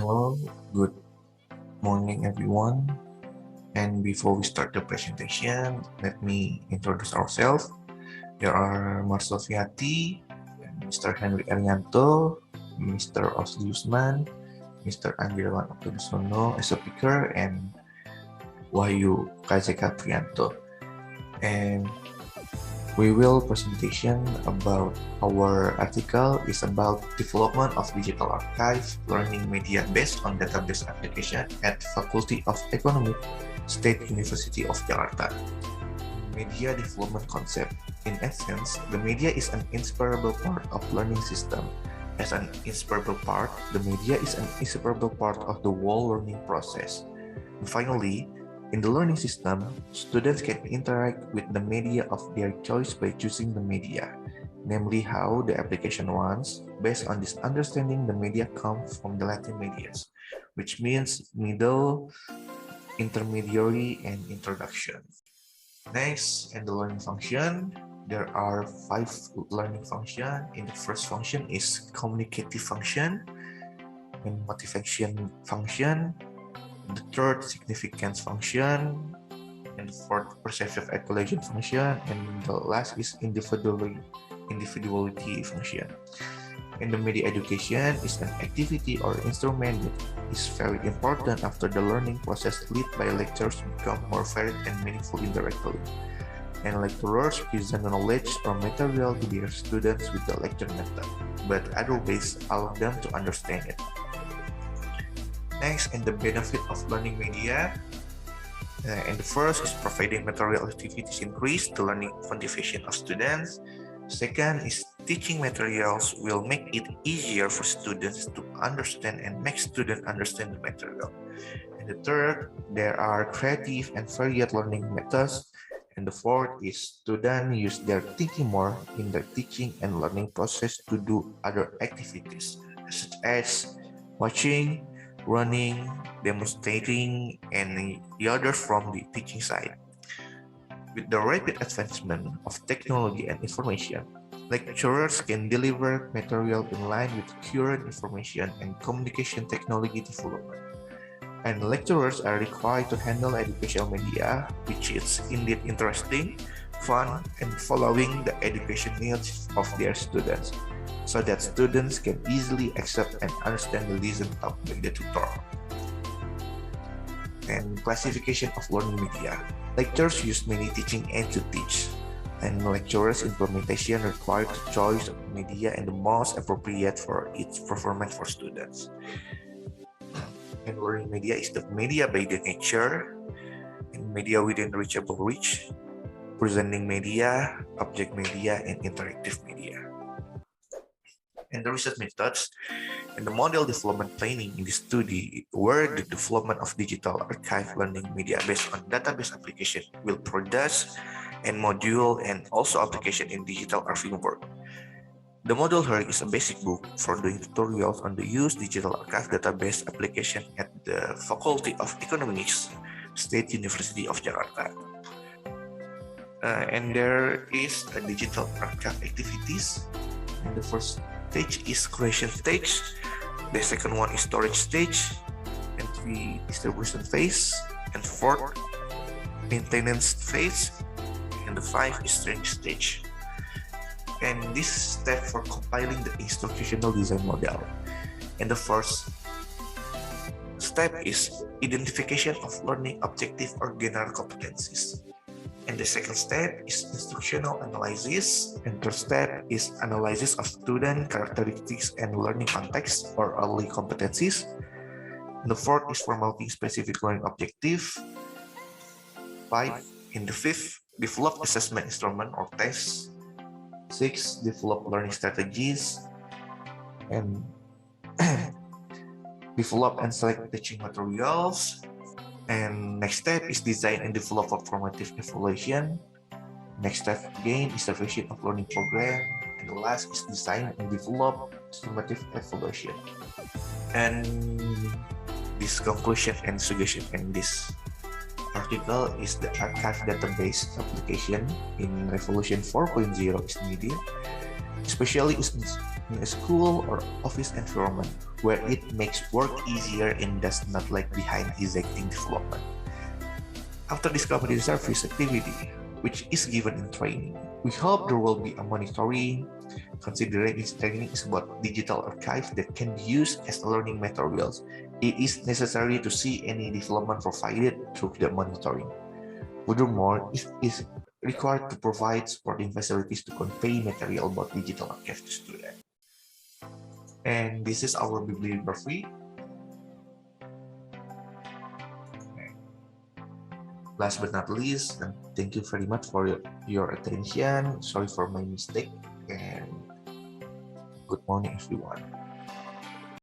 Hello, good morning everyone. And before we start the presentation, let me introduce ourselves. We are Marsofiyati, Mr. ERYANTO, Mr. Osly USMAN, Mr. Anggriawan OKTOBISONO as a speaker, and Wahyu Kazeka PRIANTO. And we will presentation about our article is about development of digital archive, learning media based on database application at Faculty of Economics, State University of Jakarta. Media development concept. In essence, the media is an inseparable part of learning system. As an inseparable part, the media is an inseparable part of the whole learning process. And finally, in the learning system, students can interact with the media of their choice by choosing the media, namely how the application runs. Based on this understanding, the media comes from the Latin medias, which means middle, intermediary, and introduction. Next, in the learning function, there are 5 learning functions. In the first function is communicative function, and motivation function, the third significance function, and the fourth perceptive equation function, and the last is individuality function. And the media education is an activity or instrument that is very important after the learning process led by lecturers become more varied and meaningful indirectly. And lecturers present knowledge or material to their students with the lecture method, but other ways allow them to understand it. Next, and the benefit of learning media. And the first is providing material activities increase the learning motivation of students. Second is teaching materials will make it easier for students to understand and make students understand the material. And the third, there are creative and varied learning methods. And the fourth is students use their thinking more in their teaching and learning process to do other activities, such as watching, running, demonstrating, and the others from the teaching side. With the rapid advancement of technology and information, lecturers can deliver material in line with current information and communication technology development. And lecturers are required to handle educational media, which is indeed interesting, fun, and following the education needs of their students, so that students can easily accept and understand the lesson taught by the tutor. And classification of learning media. Lecturers use many teaching aids to teach, and lecturers' implementation require the choice of media and the most appropriate for its performance for students. And learning media is the media by the nature, and media within reachable reach, presenting media, object media, and interactive media. And the research methods and the model development planning in the study where the development of digital archive learning media based on database application will produce and module and also application in digital archiving work. The model here is a basic book for doing tutorials on the use digital archive database application at the Faculty of Economics, State University of Jakarta. And there is a digital archive activities. And the first stage is creation stage, the second one is storage stage, and 3 distribution phase, and 4 maintenance phase, and the 5 is training stage. And this step for compiling the instructional design model. And the first step is identification of learning objective or general competencies. And the second step is instructional analysis. And third step is analysis of student characteristics and learning context or early competencies. And the fourth is formulating specific learning objective. 5. In the fifth, develop assessment instrument or tests. 6. Develop learning strategies. And develop and select teaching materials. And next step is design and develop a formative evaluation. Next step again is evaluation of learning program. And the last is design and develop summative evaluation. And this conclusion and suggestion in this article is the archive database application in Revolution 4.0 is needed, especially in a school or office environment where it makes work easier and does not lag behind exacting development. After this community service activity, which is given in training, we hope there will be a monitoring, considering this training is about digital archives that can be used as learning materials. It is necessary to see any development provided through the monitoring. Furthermore, it is required to provide supporting facilities to convey material about digital archives to students. And this is our bibliography. Last but not least, thank you very much for your attention. Sorry for my mistake, and good morning, everyone.